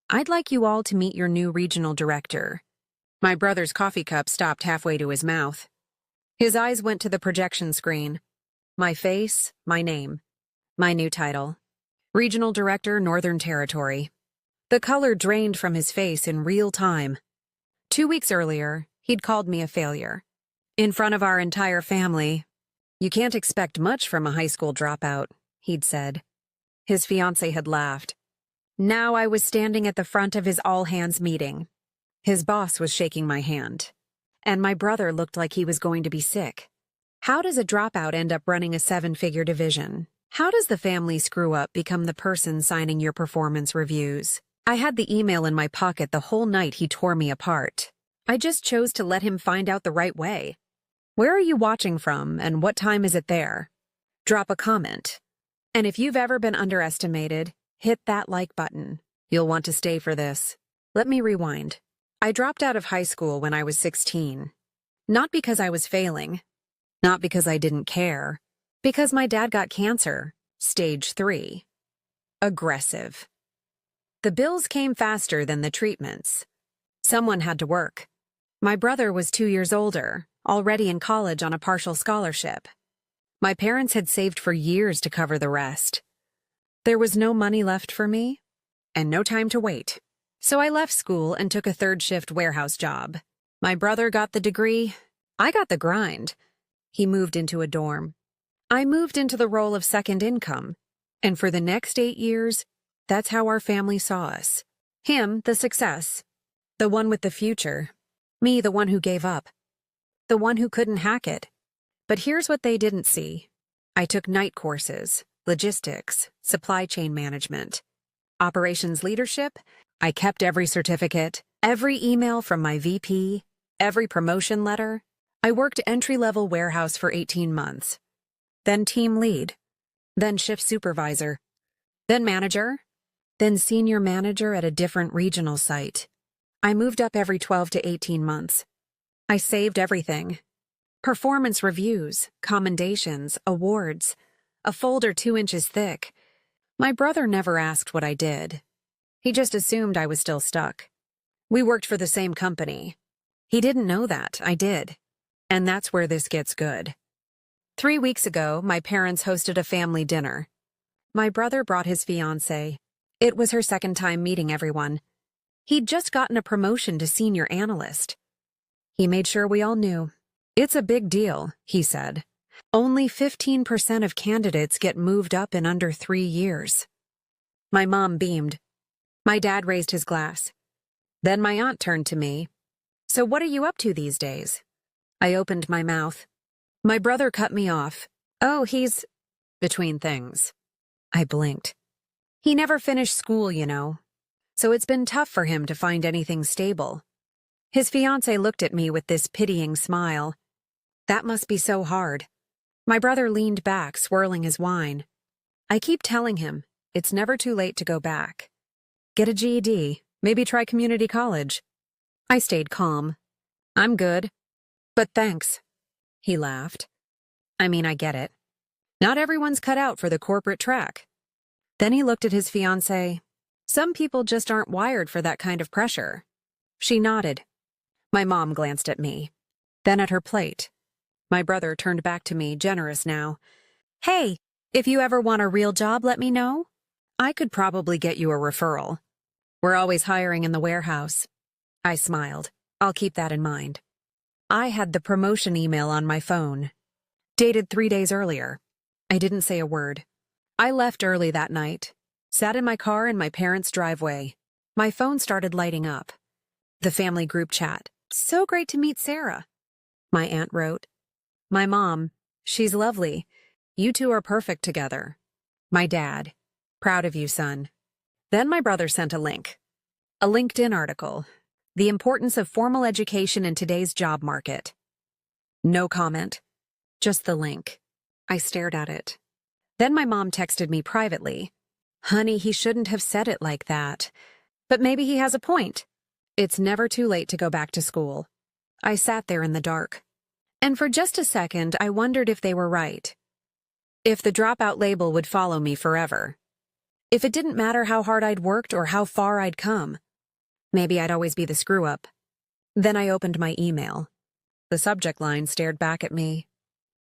I'd like you all to meet your new regional director." My brother's coffee cup stopped halfway to his mouth. His eyes went to the projection screen. My face, my name, my new title. Regional Director, Northern Territory. The color drained from his face in real time. 2 weeks earlier, he'd called me a failure. In front of our entire family. "You can't expect much from a high school dropout," he'd said. His fiancée had laughed. Now I was standing at the front of his all-hands meeting. His boss was shaking my hand. And my brother looked like he was going to be sick. How does a dropout end up running a 7-figure division? How does the family screw-up become the person signing your performance reviews? I had the email in my pocket the whole night he tore me apart. I just chose to let him find out the right way. Where are you watching from, and what time is it there? Drop a comment. And if you've ever been underestimated, hit that like button. You'll want to stay for this. Let me rewind. I dropped out of high school when I was 16. Not because I was failing. Not because I didn't care. Because my dad got cancer, stage 3. Aggressive. The bills came faster than the treatments. Someone had to work. My brother was 2 years older, already in college on a partial scholarship. My parents had saved for years to cover the rest. There was no money left for me, and no time to wait. So I left school and took a third-shift warehouse job. My brother got the degree. I got the grind. He moved into a dorm. I moved into the role of second income. And for the next 8 years, that's how our family saw us. Him, the success. The one with the future. Me, the one who gave up. The one who couldn't hack it. But here's what they didn't see. I took night courses, logistics, supply chain management, operations leadership. I kept every certificate, every email from my VP, every promotion letter. I worked entry-level warehouse for 18 months. Then team lead. Then shift supervisor. Then manager. Then senior manager at a different regional site. I moved up every 12 to 18 months. I saved everything. Performance reviews, commendations, awards. A folder 2 inches thick. My brother never asked what I did. He just assumed I was still stuck. We worked for the same company. He didn't know that, I did. And that's where this gets good. 3 weeks ago, my parents hosted a family dinner. My brother brought his fiancée. It was her second time meeting everyone. He'd just gotten a promotion to senior analyst. He made sure we all knew. "It's a big deal," he said. "Only 15% of candidates get moved up in under 3 years." My mom beamed. My dad raised his glass. Then my aunt turned to me. "So what are you up to these days?" I opened my mouth. My brother cut me off. "Oh, he's between things." I blinked. He never finished school, you know. So it's been tough for him to find anything stable. His fiancée looked at me with this pitying smile. "That must be so hard." My brother leaned back, swirling his wine. "I keep telling him, it's never too late to go back. Get a GED, maybe try community college." I stayed calm. "I'm good. But thanks." He laughed. "I mean, I get it. Not everyone's cut out for the corporate track." Then he looked at his fiancée. "Some people just aren't wired for that kind of pressure." She nodded. My mom glanced at me, then at her plate. My brother turned back to me, generous now. "Hey, if you ever want a real job, let me know. I could probably get you a referral. We're always hiring in the warehouse." I smiled. I'll keep that in mind. I had the promotion email on my phone. Dated 3 days earlier. I didn't say a word. I left early that night. Sat in my car in my parents' driveway. My phone started lighting up. The family group chat. "So great to meet Sarah," my aunt wrote. My mom. "She's lovely. You two are perfect together." My dad. "Proud of you, son." Then my brother sent a link. A LinkedIn article. The importance of formal education in today's job market. No comment. Just the link. I stared at it. Then my mom texted me privately. "Honey, he shouldn't have said it like that. But maybe he has a point. It's never too late to go back to school." I sat there in the dark. And for just a second, I wondered if they were right. If the dropout label would follow me forever. If it didn't matter how hard I'd worked or how far I'd come, maybe I'd always be the screw-up. Then I opened my email. The subject line stared back at me.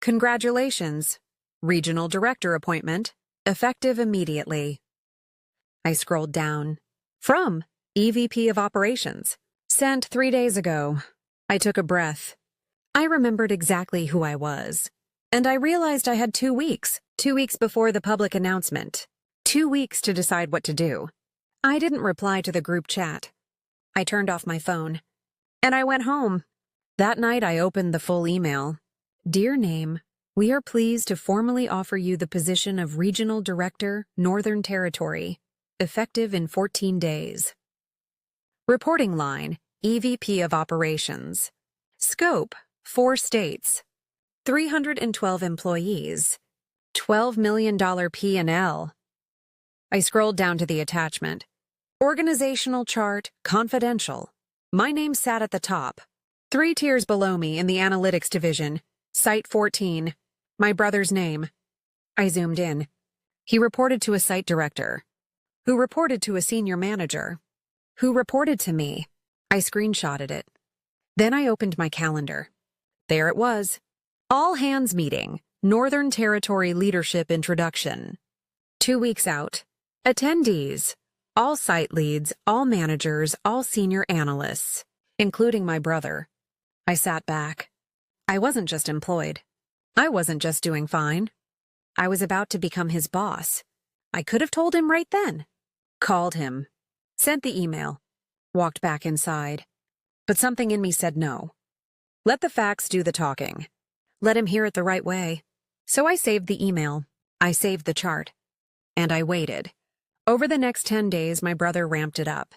Congratulations. Regional Director appointment. Effective immediately. I scrolled down. From EVP of Operations. Sent 3 days ago. I took a breath. I remembered exactly who I was. And I realized I had 2 weeks. 2 weeks before the public announcement. 2 weeks to decide what to do. I didn't reply to the group chat. I turned off my phone. And I went home. That night I opened the full email. Dear Name, we are pleased to formally offer you the position of Regional Director, Northern Territory, effective in 14 days. Reporting line, EVP of Operations. Scope, 4 states. 312 employees. $12 million P&L. I scrolled down to the attachment. Organizational chart, confidential. My name sat at the top. 3 tiers below me in the analytics division. Site 14. My brother's name. I zoomed in. He reported to a site director, who reported to a senior manager, who reported to me. I screenshotted it. Then I opened my calendar. There it was. All hands meeting. Northern Territory Leadership Introduction. 2 weeks out. Attendees. All site leads, all managers, all senior analysts, including my brother. I sat back. I wasn't just employed. I wasn't just doing fine. I was about to become his boss. I could have told him right then. Called him. Sent the email. Walked back inside. But something in me said no. Let the facts do the talking. Let him hear it the right way. So I saved the email. I saved the chart. And I waited. Over the next 10 days, my brother ramped it up.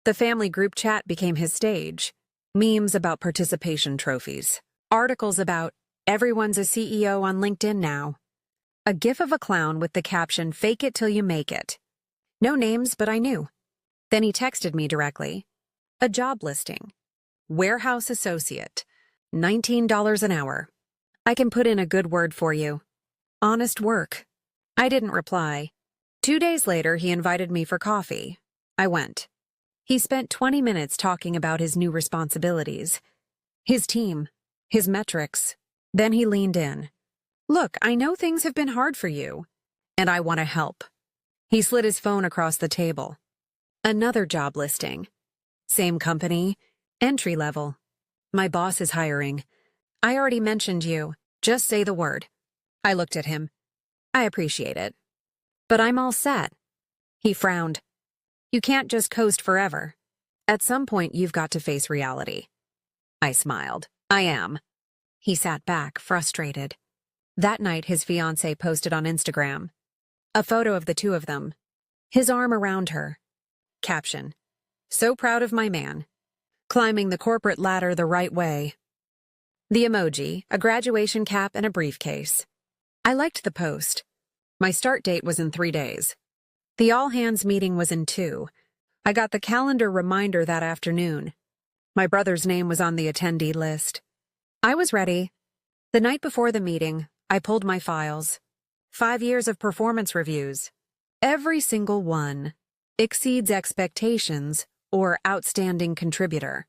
The family group chat became his stage. Memes about participation trophies. Articles about, everyone's a CEO on LinkedIn now. A gif of a clown with the caption, fake it till you make it. No names, but I knew. Then he texted me directly. A job listing. Warehouse associate. $19 an hour. I can put in a good word for you. Honest work. I didn't reply. 2 days later, he invited me for coffee. I went. He spent 20 minutes talking about his new responsibilities, his team, his metrics. Then he leaned in. Look, I know things have been hard for you, and I want to help. He slid his phone across the table. Another job listing. Same company, entry level. My boss is hiring. I already mentioned you. Just say the word. I looked at him. I appreciate it. But I'm all set. He frowned. You can't just coast forever. At some point, you've got to face reality. I smiled. I am. He sat back, frustrated. That night, his fiancée posted on Instagram. A photo of the two of them. His arm around her. Caption. So proud of my man. Climbing the corporate ladder the right way. The emoji, a graduation cap, and a briefcase. I liked the post. My start date was in 3 days. The all-hands meeting was in 2. I got the calendar reminder that afternoon. My brother's name was on the attendee list. I was ready. The night before the meeting, I pulled my files. 5 years of performance reviews. Every single one exceeds expectations or outstanding contributor.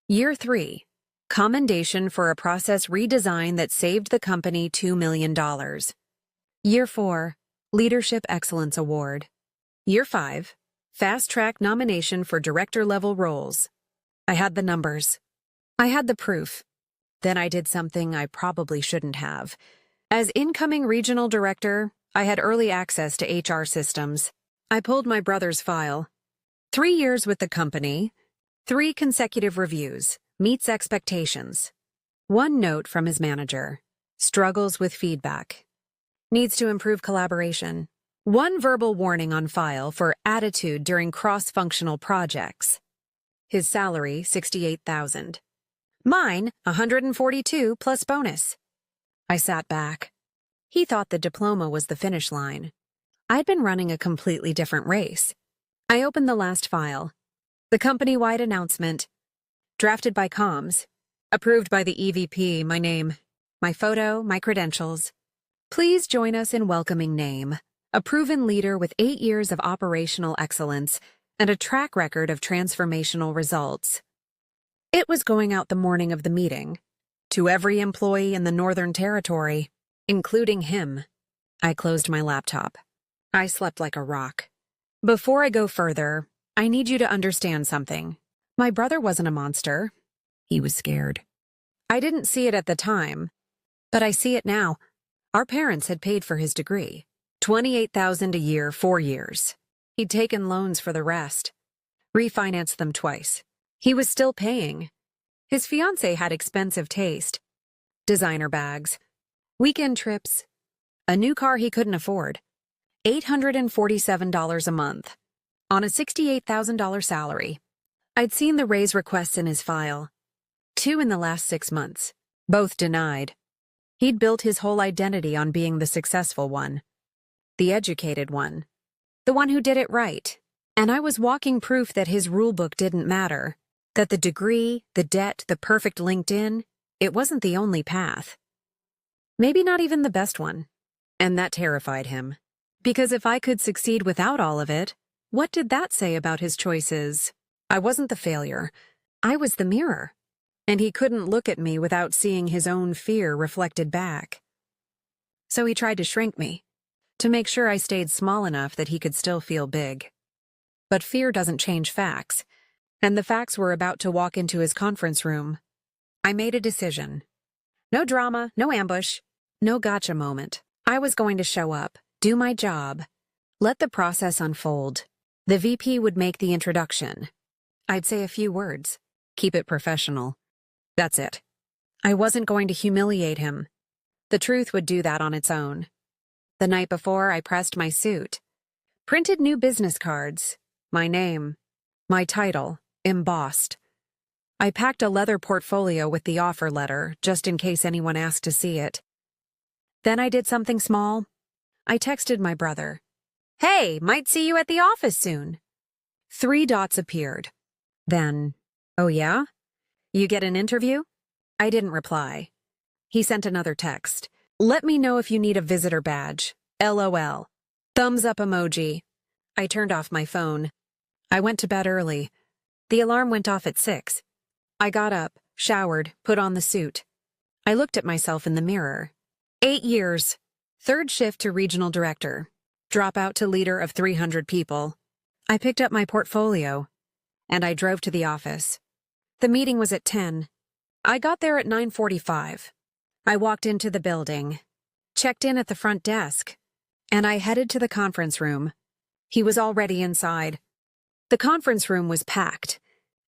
Year 3. Commendation for a process redesign that saved the company $2 million. Year 4. Leadership Excellence Award. Year 5. Fast Track nomination for director-level roles. I had the numbers. I had the proof. Then I did something I probably shouldn't have. As incoming regional director, I had early access to HR systems. I pulled my brother's file. 3 years with the company. 3 consecutive reviews. Meets expectations. 1 note from his manager. Struggles with feedback. Needs to improve collaboration. 1 verbal warning on file for attitude during cross-functional projects. His salary, $68,000. Mine, $142 plus bonus. I sat back. He thought the diploma was the finish line. I'd been running a completely different race. I opened the last file. The company-wide announcement. Drafted by comms. Approved by the EVP, my name. My photo, my credentials. Please join us in welcoming name. A proven leader with 8 years of operational excellence and a track record of transformational results. It was going out the morning of the meeting. To every employee in the Northern Territory, including him. I closed my laptop. I slept like a rock. Before I go further, I need you to understand something. My brother wasn't a monster. He was scared. I didn't see it at the time, but I see it now. Our parents had paid for his degree. $28,000 a year, 4 years. He'd taken loans for the rest. Refinanced them twice. He was still paying. His fiancée had expensive taste. Designer bags. Weekend trips. A new car he couldn't afford. $847 a month. On a $68,000 salary. I'd seen the raise requests in his file. 2 in the last 6 months. Both denied. He'd built his whole identity on being the successful one. The educated one. The one who did it right. And I was walking proof that his rulebook didn't matter. That the degree, the debt, the perfect LinkedIn, it wasn't the only path. Maybe not even the best one. And that terrified him. Because if I could succeed without all of it, what did that say about his choices? I wasn't the failure. I was the mirror. And he couldn't look at me without seeing his own fear reflected back. So he tried to shrink me, to make sure I stayed small enough that he could still feel big. But fear doesn't change facts, and the facts were about to walk into his conference room. I made a decision. No drama, no ambush, no gotcha moment. I was going to show up, do my job, let the process unfold. The VP would make the introduction. I'd say a few words, keep it professional. That's it. I wasn't going to humiliate him. The truth would do that on its own. The night before, I pressed my suit. Printed new business cards. My name. My title. Embossed. I packed a leather portfolio with the offer letter, just in case anyone asked to see it. Then I did something small. I texted my brother. Hey, might see you at the office soon. 3 dots appeared. Then, oh yeah? You get an interview? I didn't reply. He sent another text. Let me know if you need a visitor badge. LOL. Thumbs up emoji. I turned off my phone. I went to bed early. The alarm went off at 6. I got up, showered, put on the suit. I looked at myself in the mirror. 8 years. 3rd shift to regional director. Dropout to leader of 300 people. I picked up my portfolio. And I drove to the office. The meeting was at 10. I got there at 9:45. I walked into the building, checked in at the front desk, and I headed to the conference room. He was already inside. The conference room was packed.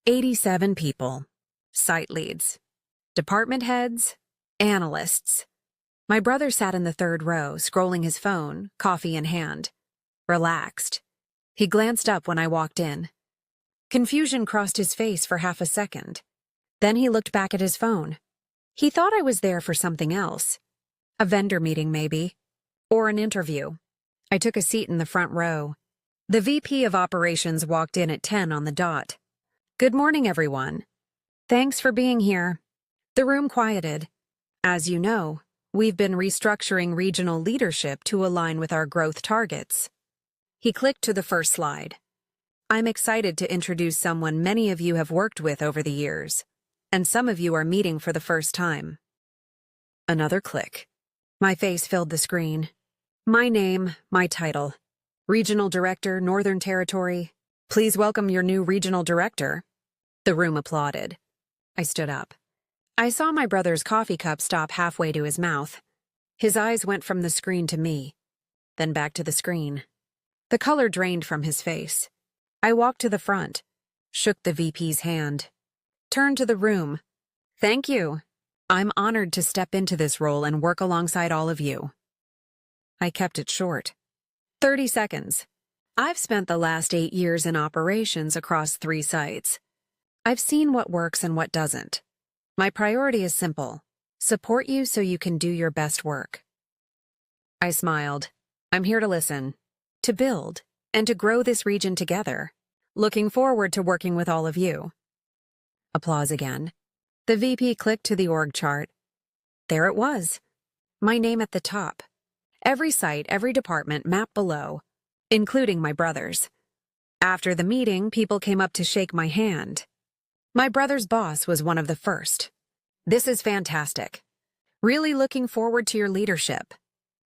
87 people. Site leads. Department heads. Analysts. My brother sat in the 3rd row, scrolling his phone, coffee in hand. Relaxed. He glanced up when I walked in. Confusion crossed his face for half a second. Then he looked back at his phone. He thought I was there for something else. A vendor meeting, maybe. Or an interview. I took a seat in the front row. The VP of Operations walked in at 10 on the dot. Good morning, everyone. Thanks for being here. The room quieted. As you know, we've been restructuring regional leadership to align with our growth targets. He clicked to the first slide. I'm excited to introduce someone many of you have worked with over the years, and some of you are meeting for the first time. Another click. My face filled the screen. My name, my title. Regional Director, Northern Territory. Please welcome your new Regional Director. The room applauded. I stood up. I saw my brother's coffee cup stop halfway to his mouth. His eyes went from the screen to me, then back to the screen. The color drained from his face. I walked to the front, shook the VP's hand, turned to the room. Thank you. I'm honored to step into this role and work alongside all of you. I kept it short. 30 seconds. I've spent the last 8 years in operations across 3 sites. I've seen what works and what doesn't. My priority is simple. Support you so you can do your best work. I smiled. I'm here to listen, to build, and to grow this region together. Looking forward to working with all of you. Applause again. The VP clicked to the org chart. There it was. My name at the top. Every site, every department mapped below, including my brother's. After the meeting, people came up to shake my hand. My brother's boss was one of the first. "This is fantastic. Really looking forward to your leadership."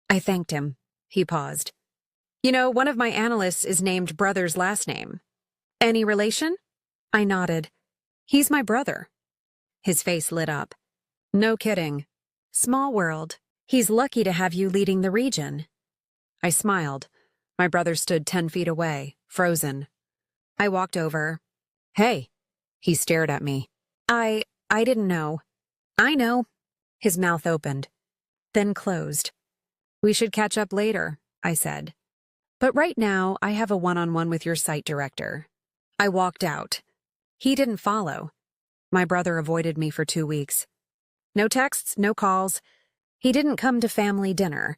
I thanked him. He paused. "You know, one of my analysts is named Brother's last name. Any relation?" I nodded. "He's my brother." His face lit up. "No kidding. Small world. He's lucky to have you leading the region." I smiled. My brother stood 10 feet away, frozen. I walked over. "Hey." He stared at me. I didn't know." "I know." His mouth opened, then closed. "We should catch up later," I said. "But right now, I have a one-on-one with your site director." I walked out. He didn't follow. My brother avoided me for 2 weeks. No texts, no calls. He didn't come to family dinner.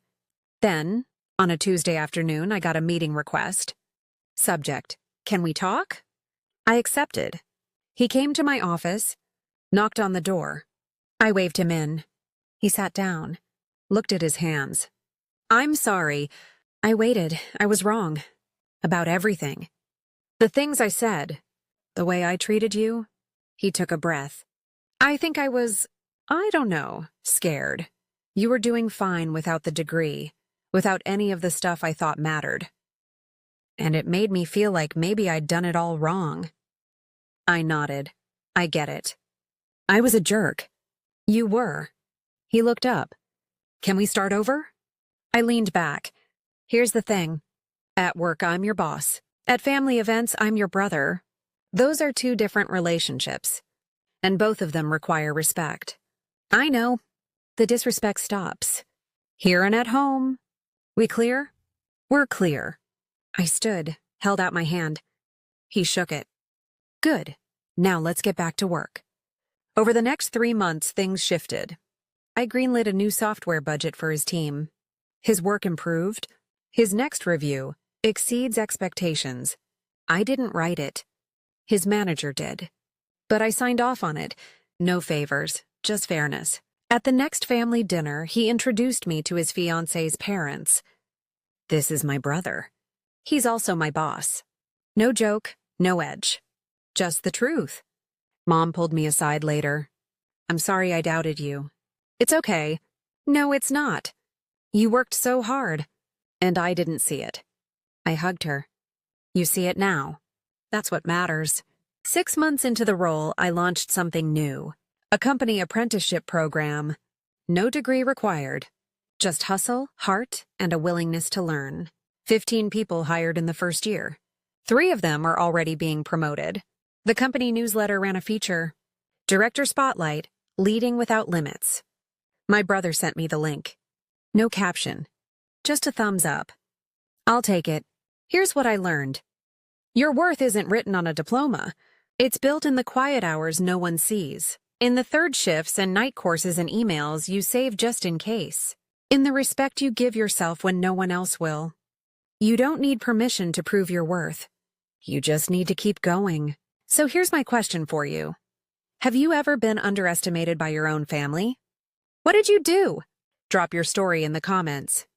Then, on a Tuesday afternoon, I got a meeting request. Subject: "Can we talk?" I accepted. He came to my office, knocked on the door. I waved him in. He sat down, looked at his hands. "I'm sorry. I waited. I was wrong. About everything. The things I said. The way I treated you." He took a breath. "I think I was, I don't know, scared. You were doing fine without the degree, without any of the stuff I thought mattered. And it made me feel like maybe I'd done it all wrong." I nodded. "I get it. I was a jerk." "You were." He looked up. "Can we start over?" I leaned back. "Here's the thing. At work, I'm your boss. At family events, I'm your brother. Those are 2 different relationships, and both of them require respect." "I know." "The disrespect stops. Here and at home. We clear?" "We're clear." I stood, held out my hand. He shook it. "Good. Now let's get back to work." Over the next 3 months, things shifted. I greenlit a new software budget for his team. His work improved. His next review exceeds expectations. I didn't write it. His manager did. But I signed off on it. No favors, just fairness. At the next family dinner, he introduced me to his fiancée's parents. "This is my brother. He's also my boss." No joke, no edge. Just the truth. Mom pulled me aside later. "I'm sorry I doubted you." "It's okay." "No, it's not. You worked so hard." And I didn't see it. I hugged her. "You see it now. That's what matters." 6 months into the role, I launched something new. A company apprenticeship program. No degree required. Just hustle, heart, and a willingness to learn. 15 people hired in the first year. 3 of them are already being promoted. The company newsletter ran a feature. Director Spotlight, Leading Without Limits. My brother sent me the link. No caption. Just a thumbs up. I'll take it. Here's what I learned. Your worth isn't written on a diploma. It's built in the quiet hours no one sees. In the third shifts and night courses and emails you save just in case. In the respect you give yourself when no one else will. You don't need permission to prove your worth. You just need to keep going. So here's my question for you. Have you ever been underestimated by your own family? What did you do? Drop your story in the comments.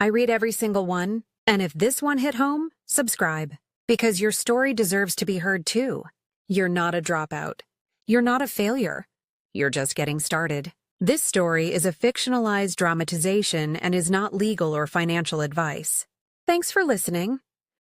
I read every single one, and if this one hit home, subscribe. Because your story deserves to be heard too. You're not a dropout. You're not a failure. You're just getting started. This story is a fictionalized dramatization and is not legal or financial advice. Thanks for listening.